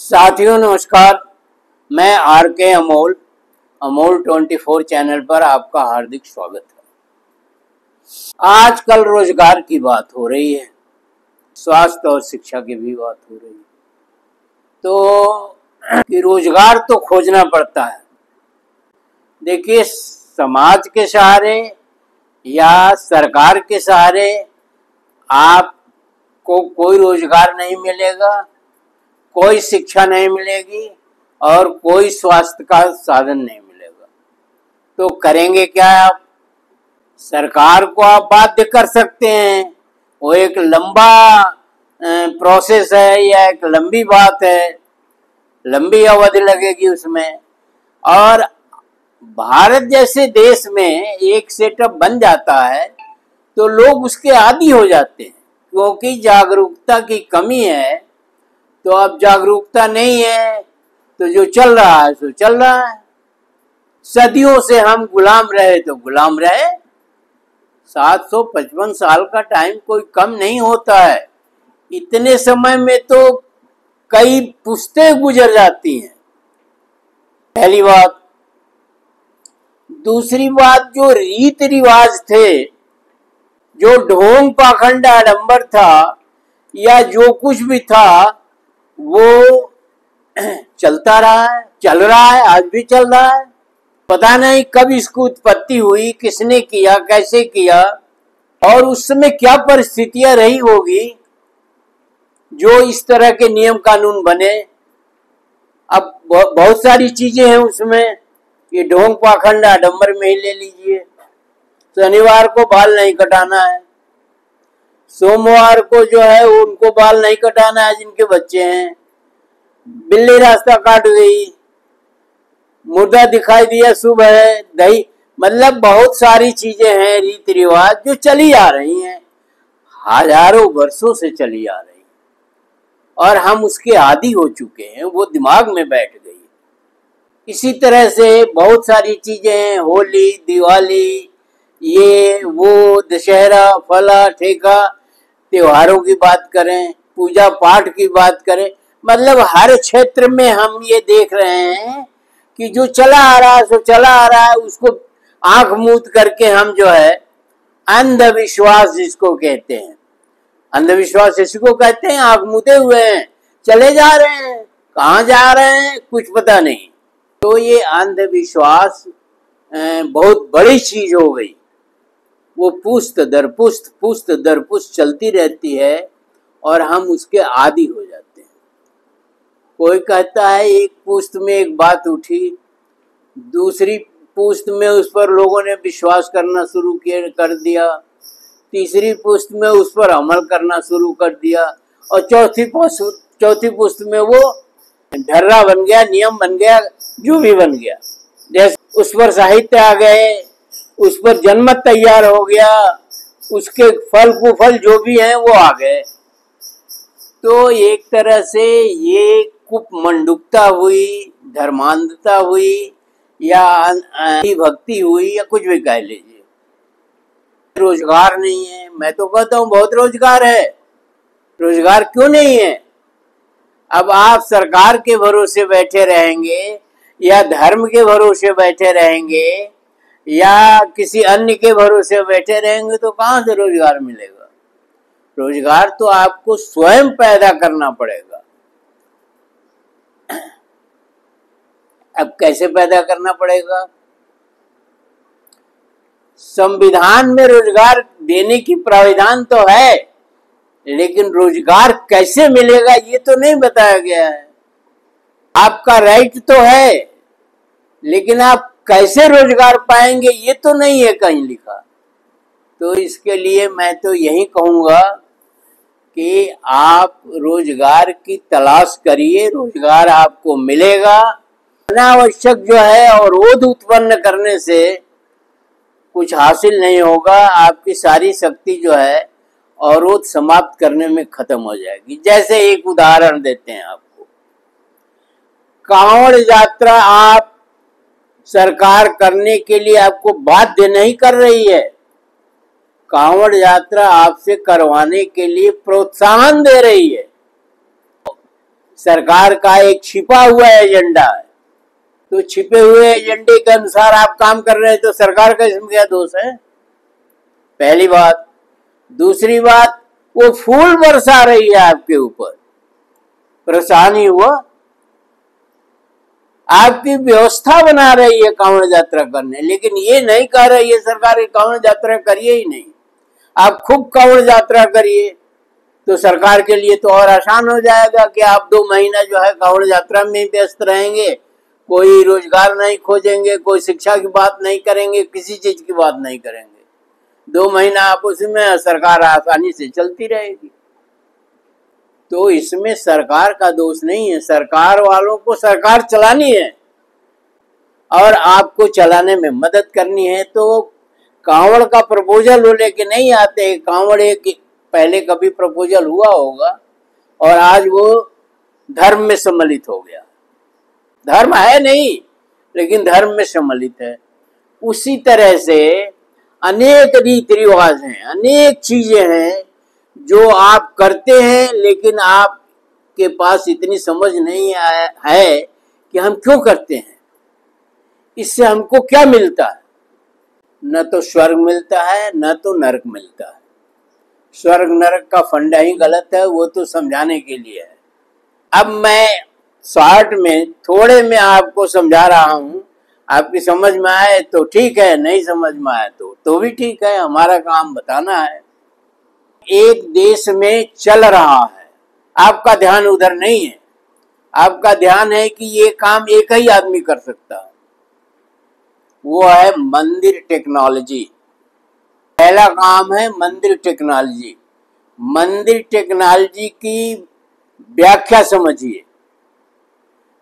साथियों नमस्कार। मैं आर के अमोल 24 चैनल पर आपका हार्दिक स्वागत है। आजकल रोजगार की बात हो रही है, स्वास्थ्य और शिक्षा की भी बात हो रही है। तो कि रोजगार तो खोजना पड़ता है। देखिए, समाज के सहारे या सरकार के सहारे आपको कोई रोजगार नहीं मिलेगा, कोई शिक्षा नहीं मिलेगी और कोई स्वास्थ्य का साधन नहीं मिलेगा। तो करेंगे क्या आप? सरकार को आप बाध्य कर सकते हैं, वो एक लंबा प्रोसेस है या एक लंबी बात है, लंबी अवधि लगेगी उसमें। और भारत जैसे देश में एक सेटअप बन जाता है तो लोग उसके आदी हो जाते हैं, क्योंकि जागरूकता की कमी है। तो अब जागरूकता नहीं है तो जो चल रहा है सो चल रहा है। सदियों से हम गुलाम रहे तो गुलाम रहे। 755 साल का टाइम कोई कम नहीं होता है। इतने समय में तो कई पुश्तें गुजर जाती हैं, पहली बात। दूसरी बात, जो रीति रिवाज थे, जो ढोंग पाखंड आडंबर था या जो कुछ भी था, वो चलता रहा है, चल रहा है, आज भी चल रहा है। पता नहीं कब इसकी उत्पत्ति हुई, किसने किया, कैसे किया और उस समय क्या परिस्थितियां रही होगी जो इस तरह के नियम कानून बने। अब बहुत सारी चीजें हैं उसमें। ये ढोंग पाखंड आडंबर में ही ले लीजिए। शनिवार को बाल नहीं कटाना है, सोमवार को जो है उनको बाल नहीं कटाना है जिनके बच्चे हैं। बिल्ली रास्ता काट गई, मुर्दा दिखाई दिया सुबह, दही, मतलब बहुत सारी चीजें हैं, रीति रिवाज जो चली आ रही हैं, हजारों वर्षों से चली आ रही हैं और हम उसके आदी हो चुके हैं, वो दिमाग में बैठ गई। इसी तरह से बहुत सारी चीजें हैं, होली, दिवाली, ये वो, दशहरा, फला ठेका, त्योहारों की बात करें, पूजा पाठ की बात करें, मतलब हर क्षेत्र में हम ये देख रहे हैं कि जो चला आ रहा है सो चला आ रहा है। उसको आंख मूंद करके हम जो है अंधविश्वास जिसको कहते हैं, अंधविश्वास इसको कहते हैं, आंख मूंदे हुए हैं, चले जा रहे हैं, कहाँ जा रहे हैं कुछ पता नहीं। तो ये अंधविश्वास बहुत बड़ी चीज हो गई। वो पुश्त दर पुश्त चलती रहती है और हम उसके आदी हो जाते हैं। कोई कहता है एक पुश्त में एक बात उठी, दूसरी पुश्त में उस पर लोगों ने विश्वास करना शुरू कर दिया, तीसरी पुश्त में उस पर अमल करना शुरू कर दिया और चौथी पुश्त में वो ढर्रा बन गया, नियम बन गया, जो भी बन गया। जैसे उस पर साहित्य आ गए, उस पर जनमत तैयार हो गया, उसके फल कुफल जो भी हैं वो आ गए। तो एक तरह से ये कुपमंडुकता हुई, धर्मांधता हुई या भक्ति हुई या कुछ भी कह लीजिए। रोजगार नहीं है, मैं तो कहता हूँ बहुत रोजगार है। रोजगार क्यों नहीं है? अब आप सरकार के भरोसे बैठे रहेंगे या धर्म के भरोसे बैठे रहेंगे या किसी अन्य के भरोसे बैठे रहेंगे तो कहाँ से रोजगार मिलेगा? रोजगार तो आपको स्वयं पैदा करना पड़ेगा। अब कैसे पैदा करना पड़ेगा? संविधान में रोजगार देने की प्राविधान तो है, लेकिन रोजगार कैसे मिलेगा ये तो नहीं बताया गया है। आपका राइट तो है, लेकिन आप कैसे रोजगार पाएंगे ये तो नहीं है कहीं लिखा। तो इसके लिए मैं तो यही कहूंगा कि आप रोजगार की तलाश करिए, रोजगार आपको मिलेगा। अनावश्यक जो है अवरोध उत्पन्न करने से कुछ हासिल नहीं होगा। आपकी सारी शक्ति जो है अवरोध समाप्त करने में खत्म हो जाएगी। जैसे एक उदाहरण देते हैं आपको, कांवड़ यात्रा आप सरकार करने के लिए आपको बाध्य नहीं कर रही है, कांवड़ यात्रा आपसे करवाने के लिए प्रोत्साहन दे रही है। सरकार का एक छिपा हुआ एजेंडा है। तो छिपे हुए एजेंडे के अनुसार आप काम कर रहे हैं तो सरकार का इसमें क्या दोष है? पहली बात। दूसरी बात, वो फूल बरसा रही है आपके ऊपर, परेशान ही हुआ। आपकी व्यवस्था बना रही है कांवड़ यात्रा करने, लेकिन ये नहीं कह रही है सरकार की कांवड़ यात्रा करिए ही नहीं, आप खूब कांवड़ यात्रा करिए। तो सरकार के लिए तो और आसान हो जाएगा कि आप 2 महीना जो है कांवड़ यात्रा में व्यस्त रहेंगे, कोई रोजगार नहीं खोजेंगे, कोई शिक्षा की बात नहीं करेंगे, किसी चीज की बात नहीं करेंगे। 2 महीना आप उसमें सरकार आसानी से चलती रहेगी। तो इसमें सरकार का दोष नहीं है, सरकार वालों को सरकार चलानी है और आपको चलाने में मदद करनी है। तो कांवड़ का प्रपोजल वो लेके नहीं आते। कांवड़ एक पहले कभी प्रपोजल हुआ होगा और आज वो धर्म में सम्मिलित हो गया। धर्म है नहीं, लेकिन धर्म में सम्मिलित है। उसी तरह से अनेक रीति रिवाज हैं, अनेक चीजें हैं जो आप करते हैं, लेकिन आपके पास इतनी समझ नहीं है कि हम क्यों करते हैं, इससे हमको क्या मिलता है। न तो स्वर्ग मिलता है, न तो नरक मिलता है। स्वर्ग नरक का फंडा ही गलत है, वो तो समझाने के लिए है। अब मैं शॉर्ट में थोड़े में आपको समझा रहा हूं, आपकी समझ में आए तो ठीक है, नहीं समझ में आए तो भी ठीक है, हमारा काम बताना है। एक देश में चल रहा है, आपका ध्यान उधर नहीं है, आपका ध्यान है कि ये काम एक ही आदमी कर सकता है, वो है मंदिर टेक्नोलॉजी। पहला काम है मंदिर टेक्नोलॉजी। मंदिर टेक्नोलॉजी की व्याख्या समझिए।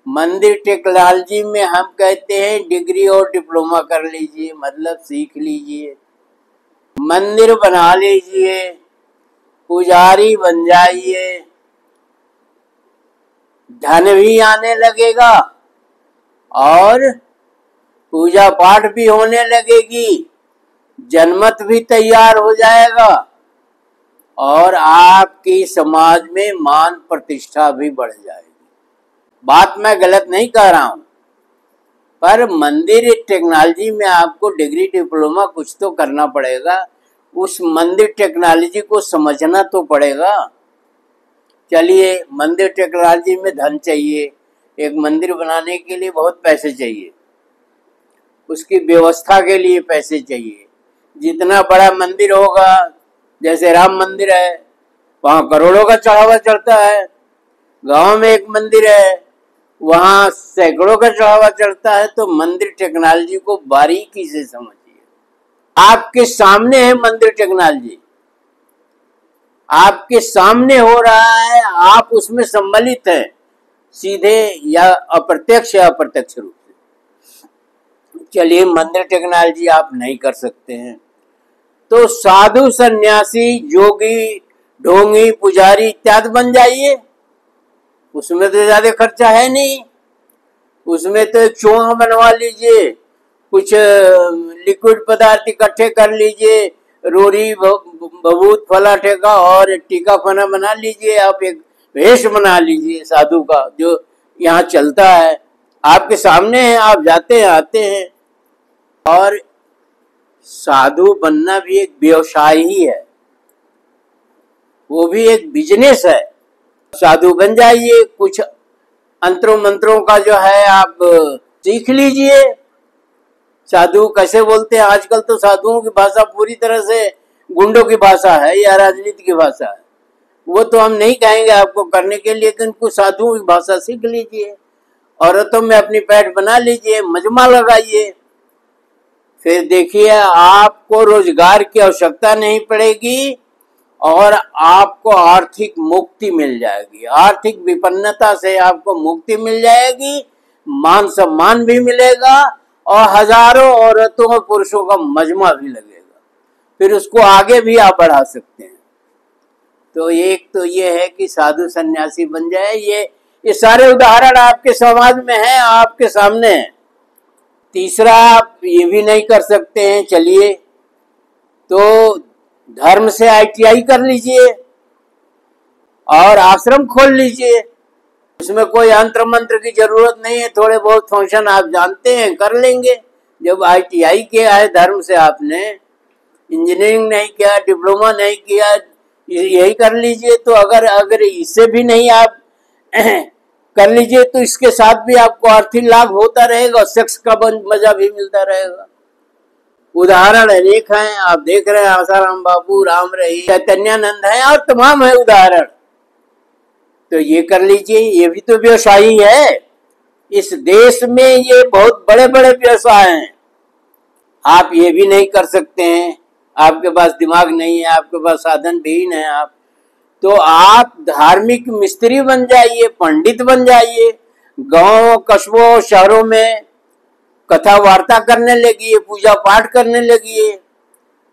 मंदिर टेक्नोलॉजी में हम कहते हैं डिग्री और डिप्लोमा कर लीजिए, मतलब सीख लीजिए, मंदिर बना लीजिए, पुजारी बन जाइए, धन भी आने लगेगा और पूजा पाठ भी होने लगेगी, जनमत भी तैयार हो जाएगा और आपकी समाज में मान प्रतिष्ठा भी बढ़ जाएगी। बात मैं गलत नहीं कह रहा हूं, पर मंदिर टेक्नोलॉजी में आपको डिग्री डिप्लोमा कुछ तो करना पड़ेगा, उस मंदिर टेक्नोलॉजी को समझना तो पड़ेगा। चलिए, मंदिर टेक्नोलॉजी में धन चाहिए, एक मंदिर बनाने के लिए बहुत पैसे चाहिए, उसकी व्यवस्था के लिए पैसे चाहिए। जितना बड़ा मंदिर होगा, जैसे राम मंदिर है, वहां करोड़ों का चढ़ावा चढ़ता है। गांव में एक मंदिर है, वहां सैकड़ों का चढ़ावा चढ़ता है। तो मंदिर टेक्नोलॉजी को बारीकी से समझिए। आपके सामने है मंदिर टेक्नोलॉजी, आपके सामने हो रहा है, आप उसमें सम्मिलित हैं, सीधे या अप्रत्यक्ष या अप्रत्यक्ष रूप से। चलिए, मंदिर टेक्नोलॉजी आप नहीं कर सकते हैं तो साधु सन्यासी जोगी ढोंगी पुजारी इत्यादि बन जाइए, उसमें तो ज्यादा खर्चा है नहीं। उसमें तो एक चोंगा बनवा लीजिए, कुछ लिक्विड पदार्थ इकट्ठे कर लीजिए, रोरी भभूत फला ठेका और टीका फना बना लीजिए, आप एक वेश बना लीजिए साधु का, जो यहाँ चलता है, आपके सामने है, आप जाते हैं आते हैं। और साधु बनना भी एक व्यवसाय ही है, वो भी एक बिजनेस है। साधु बन जाइए, कुछ अंतरों मंत्रों का जो है आप सीख लीजिए। साधु कैसे बोलते हैं, आजकल तो साधुओं की भाषा पूरी तरह से गुंडों की भाषा है या राजनीति की भाषा है, वो तो हम नहीं कहेंगे आपको करने के लिए, लेकिन कुछ साधुओं की भाषा सीख लीजिए, औरतों में अपनी पैठ बना लीजिए, मजमा लगाइए, फिर देखिए आपको रोजगार की आवश्यकता नहीं पड़ेगी और आपको आर्थिक मुक्ति मिल जाएगी। आर्थिक विपन्नता से आपको मुक्ति मिल जाएगी, मान सम्मान भी मिलेगा और हजारों औरतों और पुरुषों का मजमा भी लगेगा, फिर उसको आगे भी आप बढ़ा सकते हैं। तो एक तो ये है कि साधु सन्यासी बन जाए, ये सारे उदाहरण आपके समाज में हैं, आपके सामने हैं। तीसरा, आप ये भी नहीं कर सकते हैं, चलिए तो धर्म से ITI कर लीजिए और आश्रम खोल लीजिए, उसमें कोई यंत्र मंत्र की जरूरत नहीं है, थोड़े बहुत फंक्शन आप जानते हैं कर लेंगे। जब ITI किया है धर्म से, आपने इंजीनियरिंग नहीं किया, डिप्लोमा नहीं किया, यही कर लीजिए। तो अगर अगर इससे भी नहीं आप कर लीजिए तो इसके साथ भी आपको आर्थिक लाभ होता रहेगा, सेक्स का मजा भी मिलता रहेगा। उदाहरण अनेक हैं, आप देख रहे हैं, आसाराम बापू, राम रही, चैतन्यानंद है और तमाम है उदाहरण। तो ये कर लीजिए, ये भी तो व्यवसायी है। इस देश में ये बहुत बड़े बड़े व्यवसाय हैं। आप ये भी नहीं कर सकते हैं, आपके पास दिमाग नहीं है, आपके पास साधन विहीन है आप, तो आप धार्मिक मिस्त्री बन जाइए, पंडित बन जाइए। गांव, कस्बों, शहरों में कथा वार्ता करने लगिए, पूजा पाठ करने लगिए,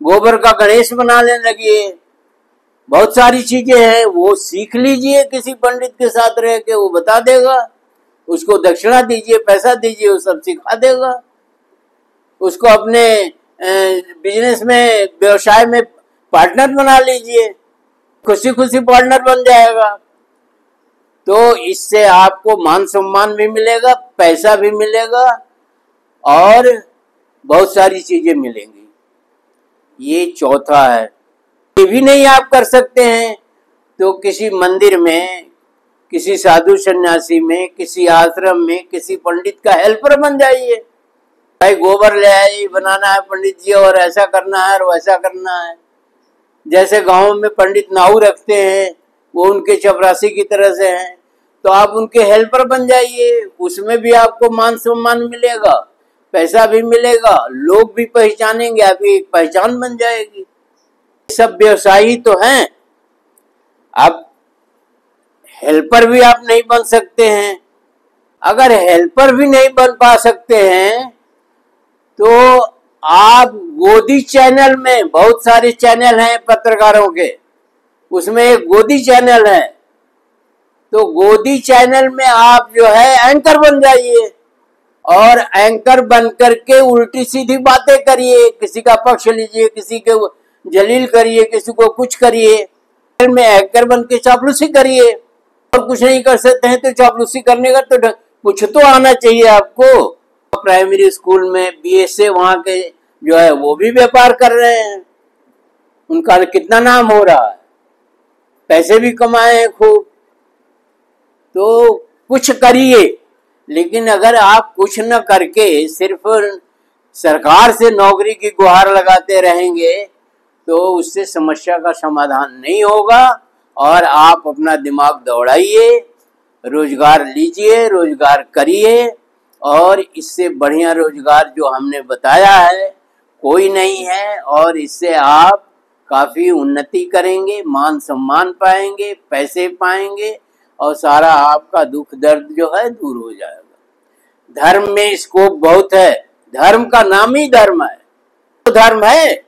गोबर का गणेश बनाने लगिए। बहुत सारी चीजें हैं, वो सीख लीजिए किसी पंडित के साथ रह के, वो बता देगा। उसको दक्षिणा दीजिए, पैसा दीजिए, वो सब सिखा देगा। उसको अपने बिजनेस में, व्यवसाय में पार्टनर बना लीजिए, खुशी खुशी पार्टनर बन जाएगा। तो इससे आपको मान सम्मान भी मिलेगा, पैसा भी मिलेगा और बहुत सारी चीजें मिलेंगी। ये चौथा है। ये भी नहीं आप कर सकते हैं तो किसी मंदिर में, किसी साधु सन्यासी में, किसी आश्रम में, किसी पंडित का हेल्पर बन जाइए। भाई गोबर ले आए, बनाना है पंडित जी, और ऐसा करना है और वैसा करना है। जैसे गांव में पंडित नाऊ रखते हैं, वो उनके चपरासी की तरह से हैं, तो आप उनके हेल्पर बन जाइए। उसमें भी आपको मान सम्मान मिलेगा, पैसा भी मिलेगा, लोग भी पहचानेंगे, आपकी एक पहचान बन जाएगी। सब व्यवसायी तो हैं। अब हेल्पर भी आप नहीं बन सकते हैं। अगर हेल्पर भी नहीं बन पा सकते हैं तो आप गोदी चैनल में, बहुत सारे चैनल हैं पत्रकारों के, उसमें एक गोदी चैनल है, तो गोदी चैनल में आप जो है एंकर बन जाइए और एंकर बन करके उल्टी सीधी बातें करिए। किसी का पक्ष लीजिए, किसी के जलील करिए, किसी को कुछ करिए, में एंकर बन के चापलूसी करिए। और कुछ नहीं कर सकते हैं तो चापलूसी करने का तो कुछ तो आना चाहिए आपको। प्राइमरी स्कूल में BSA वहां के जो है वो भी व्यापार कर रहे हैं, उनका कितना नाम हो रहा है, पैसे भी कमाए हैं खूब। तो कुछ करिए, लेकिन अगर आप कुछ न करके सिर्फ सरकार से नौकरी की गुहार लगाते रहेंगे तो उससे समस्या का समाधान नहीं होगा। और आप अपना दिमाग दौड़ाइए, रोजगार लीजिए, रोजगार करिए, और इससे बढ़िया रोजगार जो हमने बताया है कोई नहीं है। और इससे आप काफी उन्नति करेंगे, मान सम्मान पाएंगे, पैसे पाएंगे और सारा आपका दुख दर्द जो है दूर हो जाएगा। धर्म में स्कोप बहुत है, धर्म का नाम ही धर्म है। तो धर्म है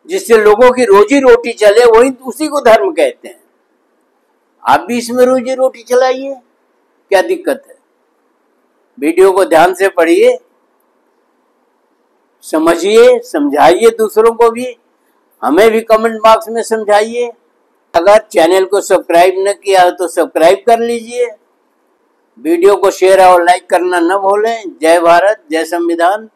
जिससे लोगों की रोजी रोटी चले, वही उसी को धर्म कहते हैं। आप भी इसमें रोजी रोटी चलाइए, क्या दिक्कत है। वीडियो को ध्यान से पढ़िए, समझिए, समझाइए दूसरों को भी, हमें भी कमेंट बॉक्स में समझाइए। अगर चैनल को सब्सक्राइब न किया हो तो सब्सक्राइब कर लीजिए। वीडियो को शेयर और लाइक करना न भूलें। जय भारत, जय संविधान।